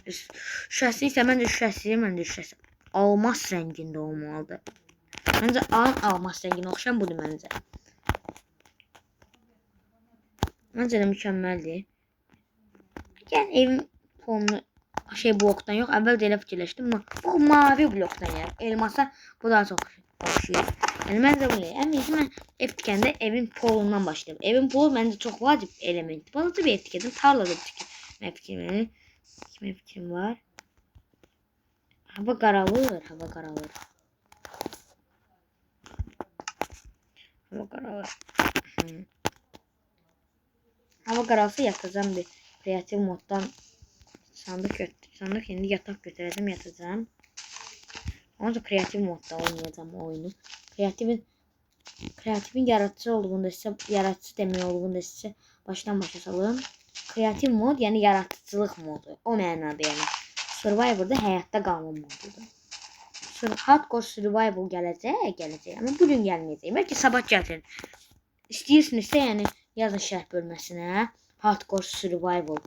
Şüşəsi isə məncə şüşəsi almas rəngində olmalıdır. Məncə almas rənginə oxşayan budur məncə. Məncə də mükəmməldir. Yəni evin fonunu blokdan yox, əvvəl də elə fikirləşdim, amma bu mavi blokdan yəni. Elmasa bu daha çox oxşuyur. Yəni məncə bu nə? Mən ev tikəndə evin polundan başlayım. Evin polu məncə çox vacib element. Balaca bir ev tikədim, tarlada tikdim. Kimə fikrim var? Hava qaralır. Hava qaralsa yatacağım bir kreativ moddan sandık indi yataq götürəcəm, yatacağım. Ancaq kreativ modda oynayacağım o oyunu. Kreativin yaratıcı olduğunda sizə, yaratıcı demək olduğunda sizə baştan başa salım. Kreativ mod yəni yaratıcılıq modu. O mənada yəni. Survivor'da həyatda qalma modudur. Hardcore survival gələcək. Amma bugün gəlməyəcək. Bəlkə sabah gəlir. İstəyirsinizsə yəni yazın şərh bölməsinə. Hardcore survival.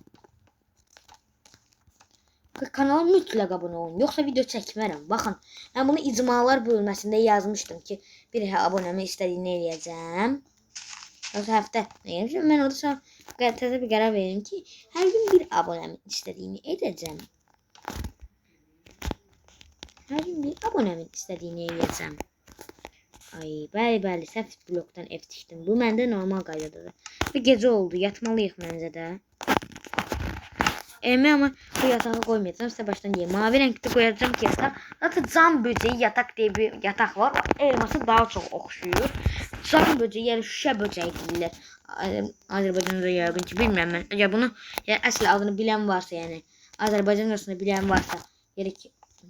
Kanala mütləq abunə olun. Yoxsa video çəkmərəm. Baxın, mən bunu icmalar bölməsində yazmışdım ki, bir abunəmi istədiyini eləyəcəm. Yoxsa həftə eləyəcəm. Mən orada təzə bir qərar verim ki, hər gün bir abunəmi istədiyini edəcəm. Ay, bəli, səhv blokdan ev tikdim. Bu məndə normal qaydadadır. Və gecə oldu, yatmalıyıq məncə də. Ama bu yatağı koymayacağım. Size baştan diyeyim. Mavi renkte koyacağım ki yatağı. Zaten cam böceği yatak diye bir yatak var. O elması daha çok okşuyor. Cam böceği yani şüşe böceği deyirlər. Azərbaycanda yəqin ki bilmirəm mən. Əgər bunu yəni əsl adını bilən varsa, yəni Azərbaycan arasında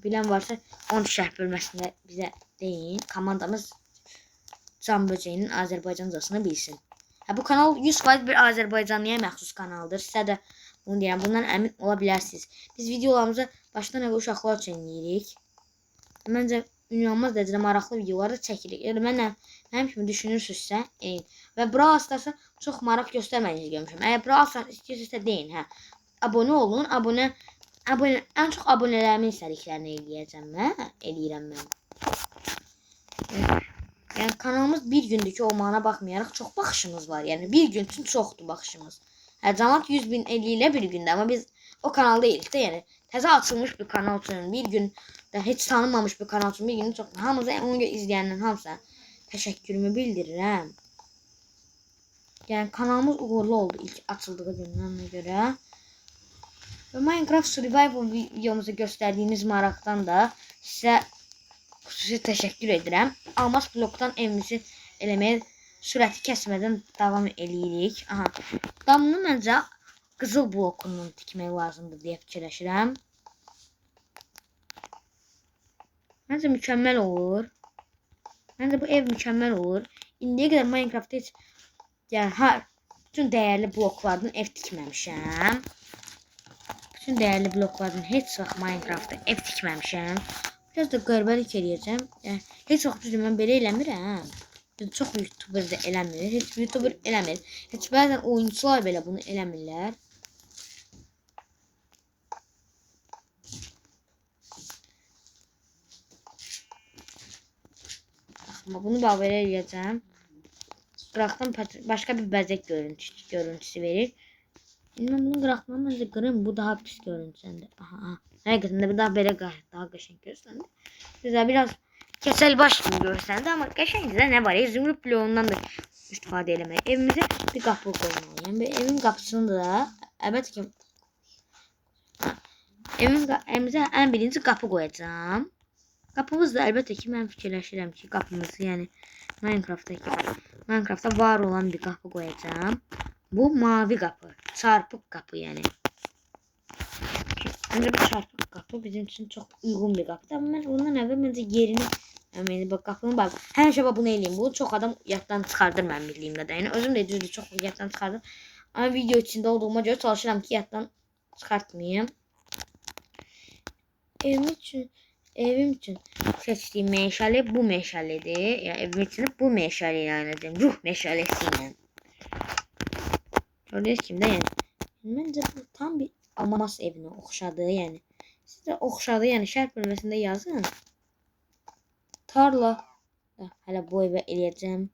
bilən varsa, onu şərh bölməsində bizə deyin. Komandamız cam böceğinin Azərbaycancasını bilsin. Bu kanal 100% bir Azərbaycanlıya məxsus kanaldır. Sizə də bunu deyirəm. Bundan əmin ola bilərsiniz. Biz videolarımızı başdan əvvəl uşaqlar üçün eləyirik. Məncə inanılmaz dərəcədə maraqlı videolar da çəkirik. Yəni mənim kimi düşünürsünüzsə, eləyin. Və Brawl Stars'a çox maraq göstərməyinizi görmüşəm. Əgər Brawl Stars istəyirsinizsə deyin, hə. Abunə olun. Ən çox abunələrimin istədiklərini eləyirəm mən. Yəni kanalımız bir gündəki olmağına baxmayaraq çox baxışımız var. Yəni bir gün üçün çoxdur baxışımız. Cəmaət 100.000 eləyilə bir gündə, amma biz o kanalda deyirik də, yəni təzə açılmış bir kanal üçün bir gün də heç tanınmamış bir kanal üçün bir gün çox. Hamıza onu izləyəndən hamısa təşəkkürümü bildirirəm. Yəni kanalımız uğurlu oldu ilk açıldığı gündən görə. Və Minecraft Survival videomuzu göstərdiyiniz maraqdan da sizə xüsusi təşəkkür edirəm. Almas blokdan evimizi eləməyə sürəti kəsmədən davam eləyirik. Aha. Damını məncə qızıl blokundan tikmək lazımdır deyə fikirləşirəm. Məncə mükəmməl olur. Məncə bu ev mükəmməl olur. İndiyə qədər Minecraftda heç bütün dəyərli bloklardan ev tikməmişəm. Bütün dəyərli bloklardan heç vaxt Minecraftda ev tikməmişəm. Biraz da qərbəlik eləyəcəm. Heç vaxt düzdür mən belə eləmirəm. Çox YouTuber da eləmir. Heç YouTuber eləmir. Heç bəzən oyuncular belə bunu eləmirlər. Amma bunu da belə eləyəcəm. Qıraqdan başqa bir bəzək görüntüsü verir. İndi mən bunu qıraqdan məncə qırım. Bu daha pis görüntüsündür. Aha. Həqiqətən də bu daha belə daha qəşəng görsəndi. Sizə biraz kesel baş gibi görsəndi, amma qəşəngdə nə var? Zümrüt bloğundan da istifadə eləmək. Evimizə bir qapı qoymalıyam. Evin qapısını da əlbəttə ki evimizə ən birinci qapı qoyacağam. Qapımız da əlbəttə ki mən fikirləşirəm ki, qapımızı yəni Minecraftda var olan bir qapı qoyacağam. Bu mavi qapı, çarpıq qapı yəni. Məncə bu çarpıq qapı bizim üçün çox uyğun bir qapıdır. Amma mən ondan əvvəl məncə yerini bak qapını bax. Həmişə bunu eləyim. Bunu çox adam yaddan çıxardır mən bildiyim qədər. Yəni özüm də düzdür çox yaddan çıxardım. Amma video içində olduğuma görə çalışıram ki yaddan çıxartmayım. Evim üçün seçdiyim meşale bu meşaledir. Yəni evim üçün bu meşale ilə ruh meşalesi ilə. Gördüyünüz kimi də yəni məncə bu tam bir Almas evinə oxşadı, yəni. Siz də oxşadı, yəni şərh bölməsində yazın. Tarla. Hələ bu evə eləyəcəm.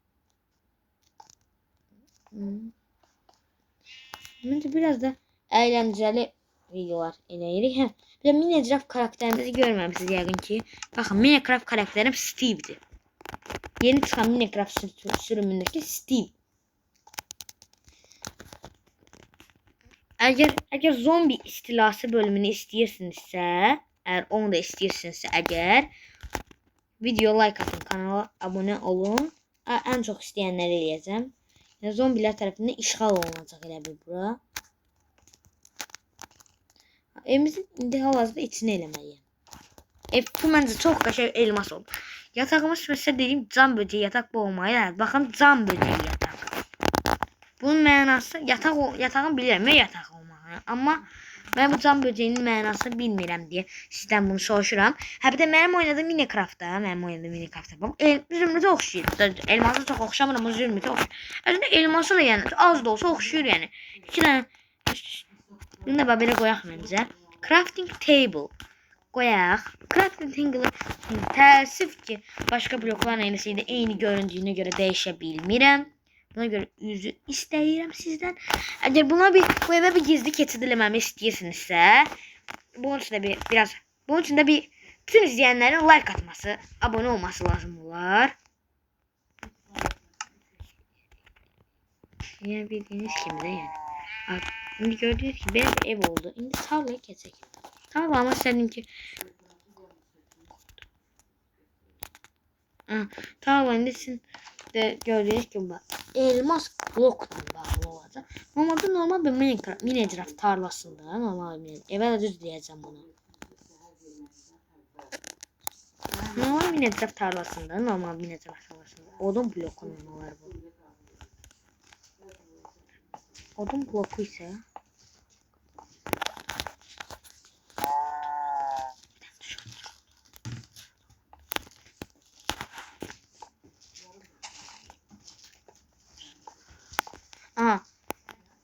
Məncə biraz da əyləncəli videolar eləyirik. Bir də Minecraft karakterimizi görməmişsiniz yəqin ki. Baxın, Minecraft karakterim Steve'dir. Yeni çıxan Minecraft sürümündəki Steve. Əgər zombi istilası bölümünü istəyirsinizsə, əgər onu da istəyirsinizsə, əgər video like atın, kanala abunə olun. Ən çox istəyənləri eləyəcəm. Yəni zombilər tərəfindən işğal olunacaq elə bir bura. Evimizin indi hal-hazırda içini eləməliyəm. Bu məncə çox qəşəng elmas oldu. Yatağımız sizə deyim, can böceği yataq bu olmayı. Baxın, can böceği yataq. Bunun mənası yatağın bilirəm ya yataq olmağı. Amma mən bu can böceğinin mənasını bilmirəm deyə sizdən bunu soruşuram. Bir də mənim oynadığım Minecraftda, zümrütə oxşayır. Elmasa çox oxşamır, amma zümrütə oxşayır. Əslində elmasa da yəni az da olsa oxşayır yəni. İki dənə bunu da belə qoyaq məncə. Crafting table qoyaq. Crafting table təəssüf ki, başqa bloklarla eləsəydə eyni göründüyünə görə dəyişə bilmirəm. Buna görə üzü istəyirəm sizdən. Əgər buna bu evə bir gizli keçid eləməmi istəyirsinizsə, bunun üçün də bütün izləyənlərin like atması, abunə olması lazım olar. Yəni bildiyiniz kimi də yəni. İndi gördüyünüz ki, belə bir ev oldu. İndi tarlaya keçək. Tarla ama istədim ki tarla indi sizin de gördüğünüz gibi elmas blokla bağlı olacaq. Normalde normal bir Minecraft tarlasında normal bir evvel düz diyeceğim bunu. Normal Minecraft tarlasında odun blokunun var bu. Odun bloku ise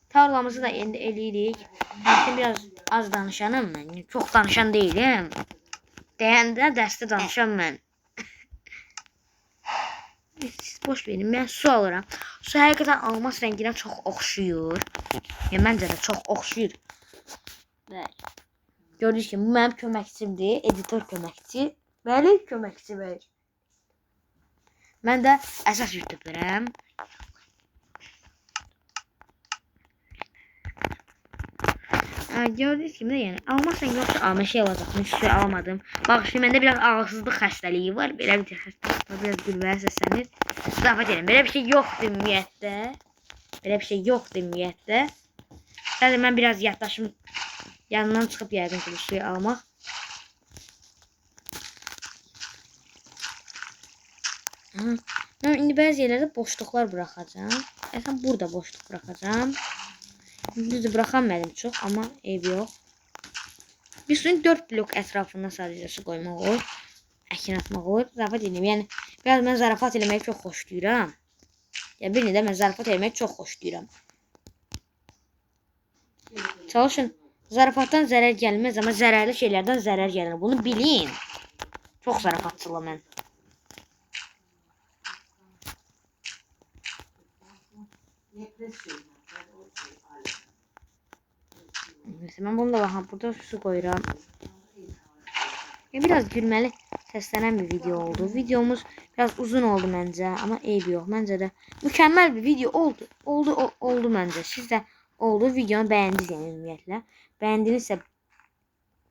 tarlamızı da indi eləyirik. Şimdi biraz az danışanım mən. Çox danışan değilim. Deyəndə dəstə danışan mən. Siz boş verin. Mən su alıram. Su həqiqətən almas rənginə çox oxşuyur. Məncə də çox oxşuyur. Gördüyünüz kimi bu mənim köməkçimdir. Editor köməkçi. Bəli, köməkçi bəy. Mən də əsas YouTuberəm. Gördüğünüz gibi de yani almazsan yoksa şey alacaqdım. Hiç şey alamadım. Bak şimdi bende biraz ağızsızlık xəstəliyi var. Belə bir xəstəlik var. Biraz gülməyə səslənir. Zafət edim. Belə bir şey yoxdur ümumiyyətlə. Belə bir şey yoxdur ümumiyyətlə. Sadəcə mən biraz yaddaşım yanından çıxıb yəqin ki bu suyu almaq. Mən indi bəzi yerlərdə boşluqlar buraxacağım. Əslən burada boşluq buraxacağım. Düzdür, bıraxamadım çox, amma ev yox. Bir suyun 4 blok ətrafında sadəcə su qoymaq olur. Əkin atmaq olur. Zarafat edeyim. Yəni, biraz mən zarafat eləməyi çox xoşlayıram. Ya bir də mən zarafat eləməyi çox xoşlayıram. Çalışın, zarafatdan zərər gəlməz, amma zərərli şeylərdən zərər gəlir. Bunu bilin. Çox zarafatçılam mən. Mesela ben bunu da bakın burada su koyuram. Biraz gülməli səslənən bir video oldu. Videomuz biraz uzun oldu məncə, amma eybi yox. Məncə də mükəmməl bir video oldu. Oldu məncə. Siz də oldu. Videonu bəyəndiniz yəni ümumiyyətlə. Bəyəndinizsə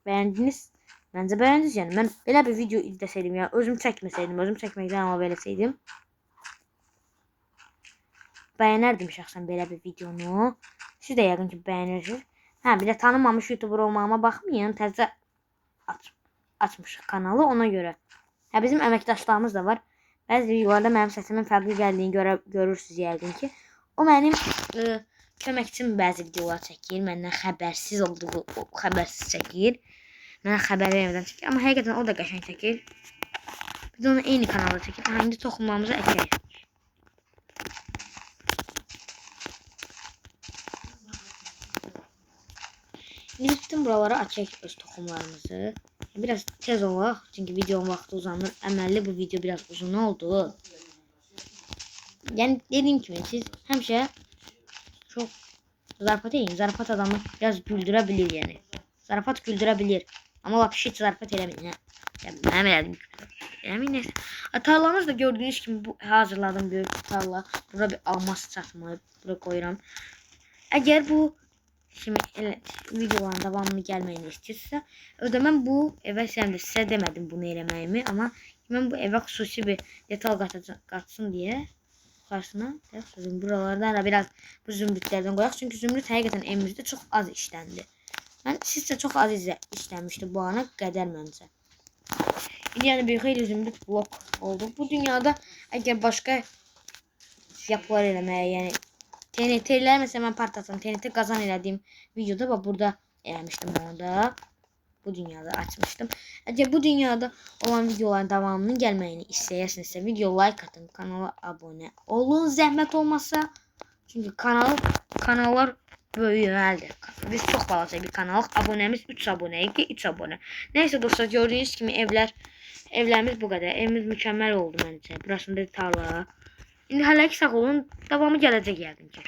məncə bəyəndiniz yəni. Mən belə bir video izləsəydim ya, özüm çəkməsəydim, özüm çəkməkdən amma beləsiydim. Bəyənərdim şəxsən belə bir videonu. Siz də yəqin ki bəyənirsiniz. Bir də tanınmamış YouTuber olmağıma baxmayın. Təzə açmışıq kanalı ona görə. Bizim əməkdaşlarımız da var. Bəzi videolarda mənim səsimin fərqli gəldiyini görürsünüz yəqin ki. O mənim köməkçim bəzi videolar çəkir. Məndən xəbərsiz olduğu xəbərsiz çəkir. Mənə xəbər vermədən çəkir. Amma həqiqətən o da qəşəng çəkir. Biz onu eyni kanalda çəkir. İndi toxunmamızı əkək. İndi bütün buralara açaq öz toxumlarımızı. Biraz tez olaq, çünki videonun vaxtı uzanır. Əməlli bu video biraz uzun oldu. Yəni dediyim kimi siz həmişə çox zarafat edin. Zarafat adamı biraz güldürə bilir yəni. Zarafat güldürə bilir. Amma lap şit zarafat eləməyin. Hə. Yəni mənim elədim. Yəni neysə. Tarlamız da gördüyünüz kimi bu hazırladım böyük bir tarla. Bura bir almas çatmayıb. Bura qoyuram. Əgər bu şimdi videoların davamını gəlməyini istəyirsə, mən bu evə sizə demədim bunu eləməyimi, amma mən bu evə xüsusi bir detal qatsın deyə yuxarısına buralardan da biraz bu zümrütlərdən qoyaq. Çünki zümrüt həqiqətən evimizdə çox az işləndi. Mən sizcə çox az işlənmişdi bu ana qədər məncə. Yəni bir xeyli zümrüt blok oldu. Bu dünyada əgər başqa yapılar eləməyə, yəni TNT'lər mesela ben partasam TNT kazan elədiyim videoda bak burada eləmişdim onu da. Bu dünyada açmışdım. Əgər bu dünyada olan videoların davamının gəlməyini istəyirsinizsə video like atın, kanala abone olun zəhmət olmasa. Çünki kanallar böyüməlidir. Biz çox balaca bir kanalıq. Abonemiz 3 abonəyik ki 3 abone. Neyse dostlar gördüyünüz kimi evlərimiz bu qədər. Evimiz mükəmməl oldu məncə. Burasında tarla. İndi hələ ki sağ olun. Davamı gələcək yəqin ki.